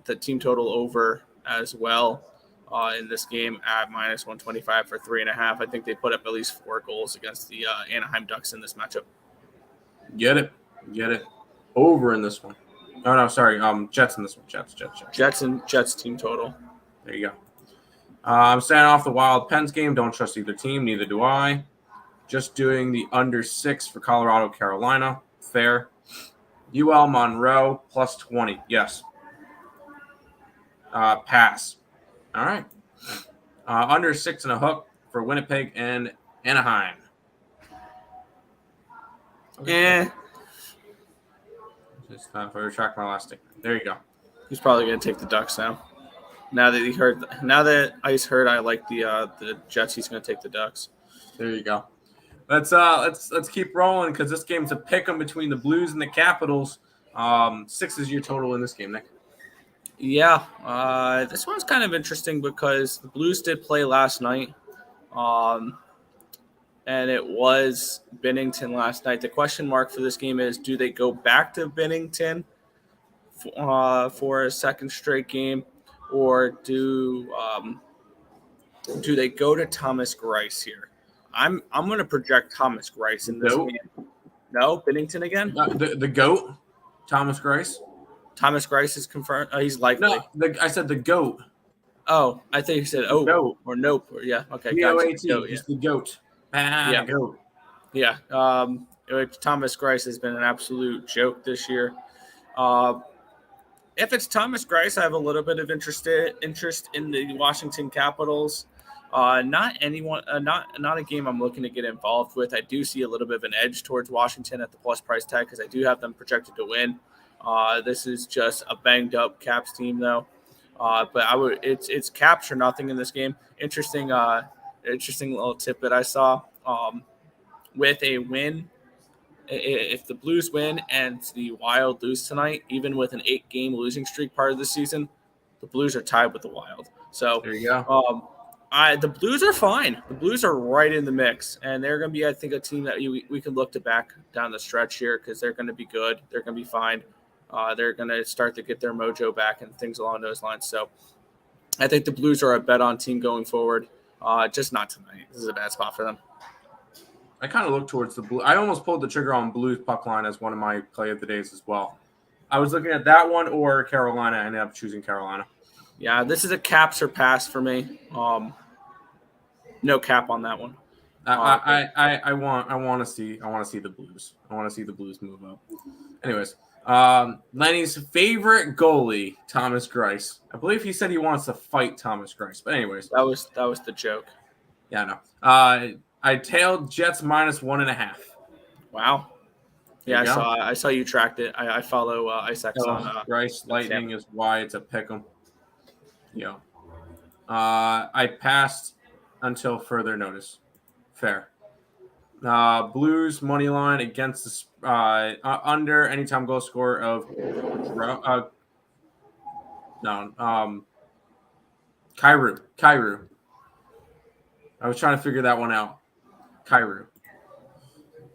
the team total over as well. In this game at -125 for 3.5. I think they put up at least 4 goals against the Anaheim Ducks in this matchup. Get it. Over in this one. Oh, no, sorry. Jets in this one. Jets team total. There you go. I'm staying off the Wild Pens game. Don't trust either team. Neither do I. Just doing the under 6 for Colorado, Carolina. Fair. UL Monroe plus 20. Yes. Pass. All right. Under 6.5 hook for Winnipeg and Anaheim. Okay. Just if I retract my last statement. There you go. He's probably going to take the Ducks now. Now that Ice heard I like the Jets, he's going to take the Ducks. There you go. Let's keep rolling because this game's a pick'em between the Blues and the Capitals. 6 is your total in this game, Nick. Yeah, this one's kind of interesting because the Blues did play last night, and it was Bennington last night. The question mark for this game is, do they go back to Bennington for a second straight game, or do they go to Thomas Greiss here? I'm going to project Thomas Greiss in this game. No, Bennington again? The GOAT, Thomas Greiss. Thomas Greiss is confirmed. He's likely. No, I said the GOAT. Oh, I think you said goat. Or nope. Or, yeah, okay. GOAT. Just the GOAT. Yeah. GOAT. Yeah. Thomas Greiss has been an absolute joke this year. If it's Thomas Greiss, I have a little bit of interest in the Washington Capitals. Not a game I'm looking to get involved with. I do see a little bit of an edge towards Washington at the plus price tag because I do have them projected to win. This is just a banged up Caps team though. But it's Caps or nothing in this game. Interesting little tidbit I saw. With a win if the Blues win and the Wild lose tonight, even with an 8-game losing streak part of the season, the Blues are tied with the Wild. So There you go. the Blues are fine. The Blues are right in the mix, and they're going to be, I think, a team that we can look to back down the stretch here because they're going to be good. They're going to be fine. They're going to start to get their mojo back and things along those lines. So I think the Blues are a bet-on team going forward. Just not tonight. This is a bad spot for them. I kind of look towards the Blue. I almost pulled the trigger on Blues puck line as one of my play of the days as well. I was looking at that one or Carolina. I ended up choosing Carolina. Yeah, this is a caps or pass for me. No cap on that one. I want to see the Blues. I want to see the Blues move up. Anyways, Lenny's favorite goalie, Thomas Greiss. I believe he said he wants to fight Thomas Greiss. But anyways, that was the joke. Yeah, I know. I tailed Jets -1.5. Wow. Yeah, I saw you tracked it. I follow Isaacs on Greiss Lightning is why it's a pick'em. Yeah. I passed until further notice. Fair. Blues money line against the under anytime goal score of Kyrou. I was trying to figure that one out. Kyrou.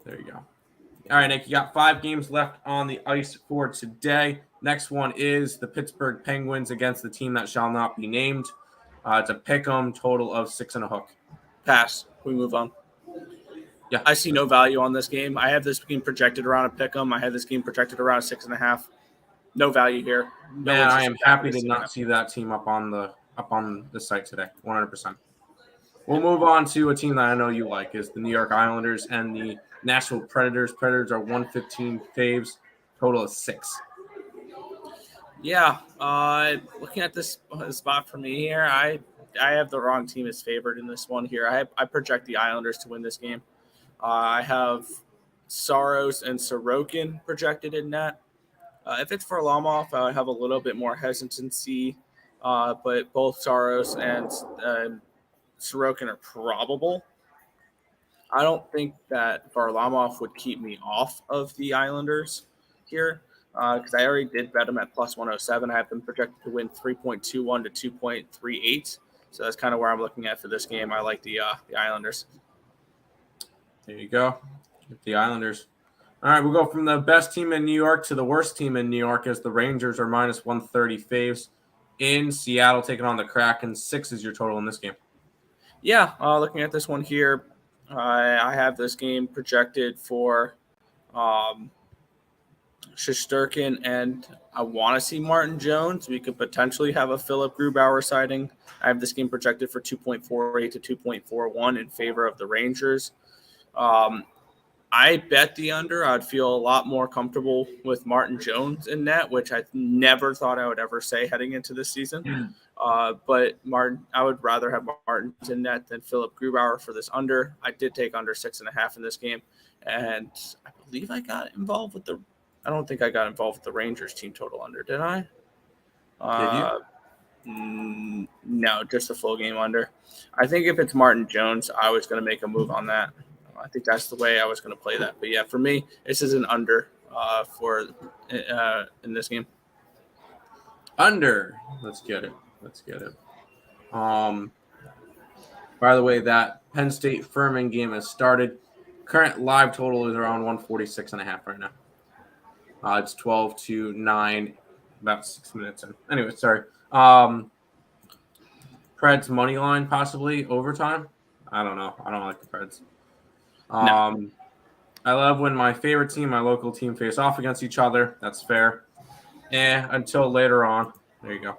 There you go. All right, Nick, you got 5 games left on the ice for today. Next one is the Pittsburgh Penguins against the team that shall not be named. It's a pick'em, total of 6 and a hook. Pass. We move on. Yeah, I see no value on this game. I have this game projected around a pick'em. I have this game projected around a 6.5. No value here. Man, I am happy to not see that team up on the site today. 100%. We'll move on to a team that I know you like, is the New York Islanders and the Nashville Predators. Predators are 115 faves, total of 6. Yeah, looking at this spot for me here, I have the wrong team as favored in this one here. I project the Islanders to win this game. I have Saros and Sorokin projected in that. If it's for Varlamov, I would have a little bit more hesitancy, but both Saros and Sorokin are probable. I don't think that Varlamov would keep me off of the Islanders here because I already did bet them at +107. I have them projected to win 3.21 to 2.38. So that's kind of where I'm looking at for this game. I like the Islanders. There you go. The Islanders. All right, we'll go from the best team in New York to the worst team in New York as the Rangers are -130 faves in Seattle taking on the Kraken. 6 is your total in this game. Yeah, looking at this one here, I have this game projected for Shesterkin, and I want to see Martin Jones. We could potentially have a Philip Grubauer sighting. I have this game projected for 2.48 to 2.41 in favor of the Rangers. I bet the under. I'd feel a lot more comfortable with Martin Jones in net, which I never thought I would ever say heading into this season. But Martin, I would rather have Martin in net than Philip Grubauer for this under. I did take under 6.5 in this game, and I believe I got involved with I don't think I got involved with the Rangers team total under, did I? Did you? No, just a full game under. I think if it's Martin Jones, I was going to make a move on that. I think that's the way I was going to play that. But yeah, for me, this is an under in this game. Under. Let's get it. By the way, that Penn State Furman game has started. Current live total is around 146.5 right now. It's 12-9, about 6 minutes in. Anyway, sorry. Preds money line, possibly overtime. I don't know. I don't like the Preds. No. I love when my favorite team, my local team, face off against each other. That's fair. Until later on. There you go.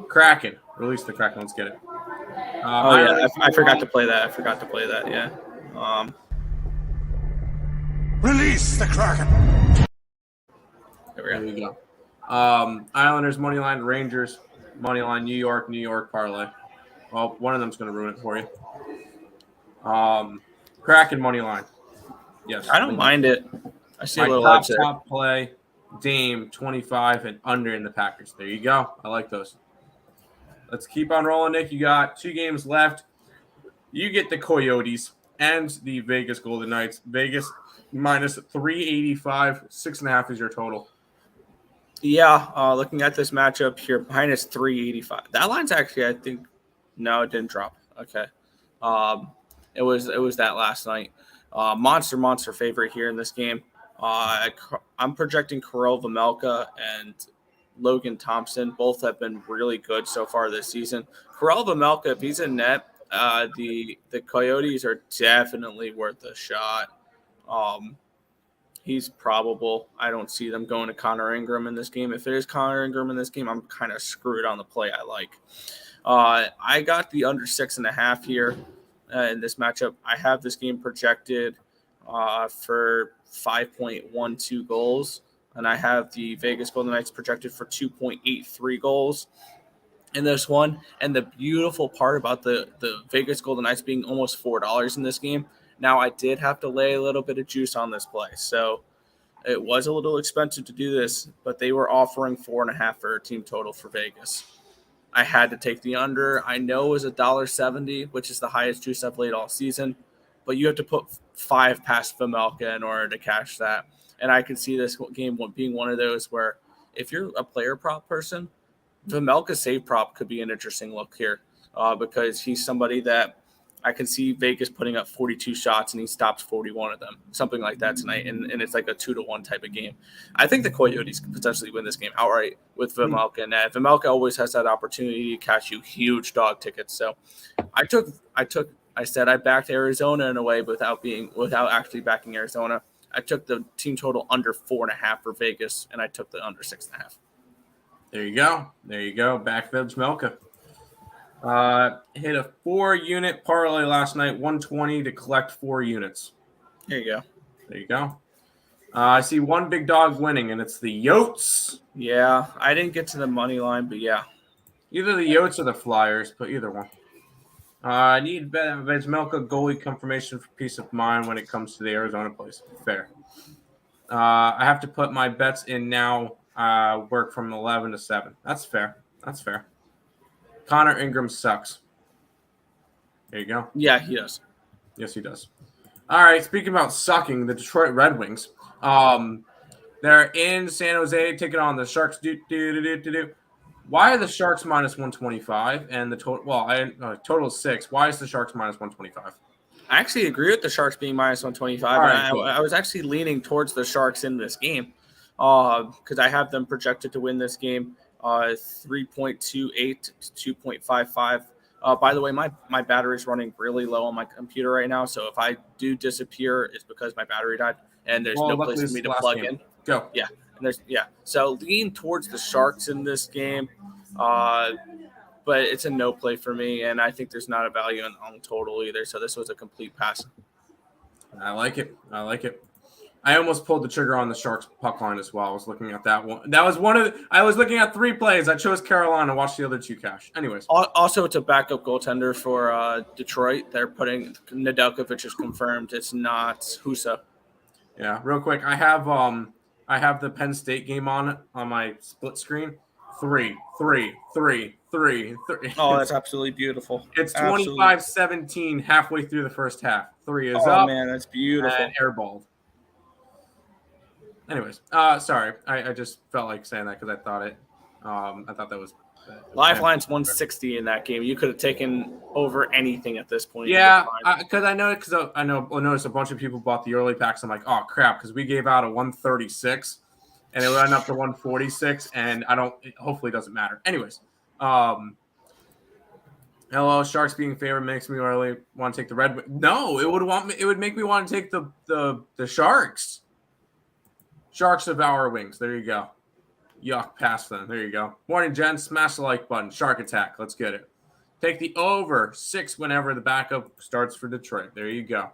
Kraken. Release the Kraken. Let's get it. I forgot to play that. Yeah. Release the Kraken. There we go. Islanders money line, Rangers money line, New York parlay. Well, one of them's going to ruin it for you. Kraken money line. Yes, I don't mind it. I see a little top play. Dame 25 and under in the Packers. There you go. I like those. Let's keep on rolling, Nick. You got 2 games left. You get the Coyotes and the Vegas Golden Knights. Vegas minus 385, 6.5 is your total. Yeah, looking at this matchup here, minus 385. That line's actually, I think, no, it didn't drop. Okay, it was that last night. Monster favorite here in this game. I'm projecting Earle and Logan Thompson. Both have been really good so far this season. Earle, if he's in net, the Coyotes are definitely worth a shot. He's probable. I don't see them going to Connor Ingram in this game. If it is Connor Ingram in this game, I'm kind of screwed on the play I like. I got the under 6.5 here in this matchup. I have this game projected for 5.12 goals, and I have the Vegas Golden Knights projected for 2.83 goals in this one. And the beautiful part about the Vegas Golden Knights being almost $4 in this game, now I did have to lay a little bit of juice on this play. So it was a little expensive to do this, but they were offering 4.5 for a team total for Vegas. I had to take the under. I know it was $1.70, which is the highest juice I've laid all season, but you have to put 5 past Vejmelka in order to cash that. And I can see this game being one of those where if you're a player prop person, Vejmelka's save prop could be an interesting look here because he's somebody that I can see Vegas putting up 42 shots and he stops 41 of them, something like that tonight. And it's like a 2-1 type of game. I think the Coyotes could potentially win this game outright with Vejmelka and Ned. Vejmelka always has that opportunity to catch you huge dog tickets. So I said I backed Arizona in a way without actually backing Arizona. I took the team total under 4.5 for Vegas, and I took the under 6.5. There you go. Back Vejmelka. Hit a 4-unit parlay last night, 120 to collect 4 units. There you go. I see one big dog winning, and it's the Yotes. Yeah, I didn't get to the money line, but yeah. Either the Yotes or the Flyers, but either one. I need Vejmelka goalie confirmation for peace of mind when it comes to the Arizona place. Fair. I have to put my bets in now, work from 11 to 7. That's fair. Connor Ingram sucks. There you go. Yeah, he does. Yes, he does. All right, speaking about sucking, the Detroit Red Wings. They're in San Jose taking on the Sharks. Why are the Sharks minus 125 and the total? Well, total is 6. Why is the Sharks minus 125? I actually agree with the Sharks being minus 125. Right, cool. I was actually leaning towards the Sharks in this game because I have them projected to win this game 3.28 to 2.55. By the way, my battery is running really low on my computer right now. So if I do disappear, it's because my battery died and there's no place for me to plug in. Go. Yeah. So lean towards the Sharks in this game. But it's a no play for me, and I think there's not a value on total either. So this was a complete pass. I like it. I almost pulled the trigger on the Sharks puck line as well. I was looking at that one. That was I was looking at 3 plays. I chose Carolina. Watch the other 2 cash. Anyways. Also, it's a backup goaltender for Detroit. They're putting Nedeljkovic is confirmed. It's not Husa. Yeah, real quick. I have the Penn State game on my split screen. 3. Oh, that's absolutely beautiful. It's 25-17 halfway through the first half. 3 is up. Oh, man, that's beautiful. And airballed. Anyways, sorry. I just felt like saying that because I thought that was Lifeline's 160 in that game. You could have taken over anything at this point. Yeah, because I noticed a bunch of people bought the early packs. I'm like, oh crap, because we gave out a 136 and it went up to 146, and hopefully it doesn't matter. Anyways, hello, Sharks being favored makes me really want to take the Red Wings. No, it would make me want to take the Sharks. Sharks of our wings. There you go. Yuck, pass them. There you go. Morning, gents. Smash the like button. Shark attack. Let's get it. Take the over 6 whenever the backup starts for Detroit. There you go.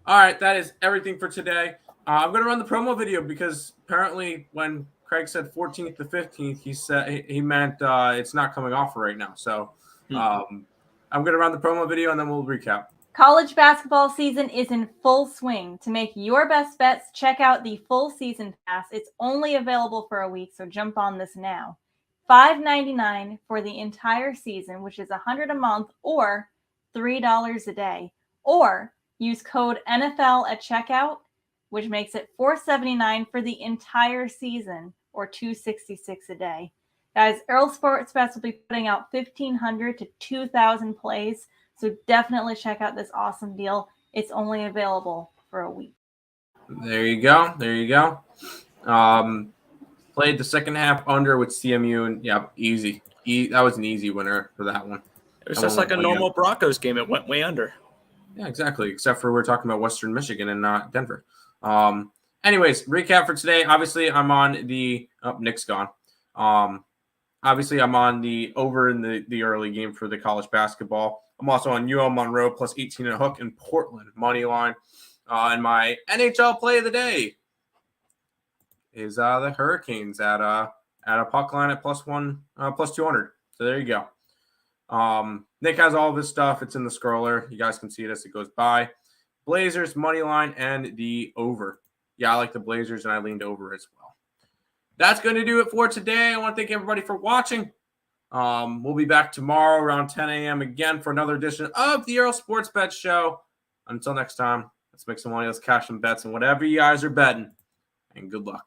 All right, that is everything for today. I'm going to run the promo video because apparently when Craig said 14th to 15th, he meant it's not coming off right now. So I'm going to run the promo video and then we'll recap. College basketball season is in full swing. To make your best bets, check out the full season pass. It's only available for a week, so jump on this now. $5.99 for the entire season, which is $100 a month or $3 a day. Or Use code NFL at checkout, which makes it $4.79 for the entire season, or $2.66 a day. Guys, Earle Sportsbets will be putting out 1,500 to 2,000 plays, so definitely check out this awesome deal. It's only available for a week. There you go. Played the second half under with CMU, and easy. That was an easy winner for that one. It was just like a normal Broncos game. It went way under. Yeah, exactly. Except for we're talking about Western Michigan and not Denver. Anyways, recap for today. Obviously, I'm on the Nick's gone. Obviously, I'm on the over in the early game for the college basketball. I'm also on UL Monroe plus 18 and a hook in Portland money line. And my NHL play of the day is the Hurricanes at a puck line at plus 200. So there you go. Nick has all of his stuff. It's in the scroller. You guys can see it as it goes by. Blazers money line and the over. Yeah, I like the Blazers, and I leaned over as well. That's going to do it for today. I want to thank everybody for watching. We'll be back tomorrow around 10 a.m. again for another edition of the Earle Sports Bet Show. Until next time, let's make some money. Let's cash some bets and whatever you guys are betting. And good luck.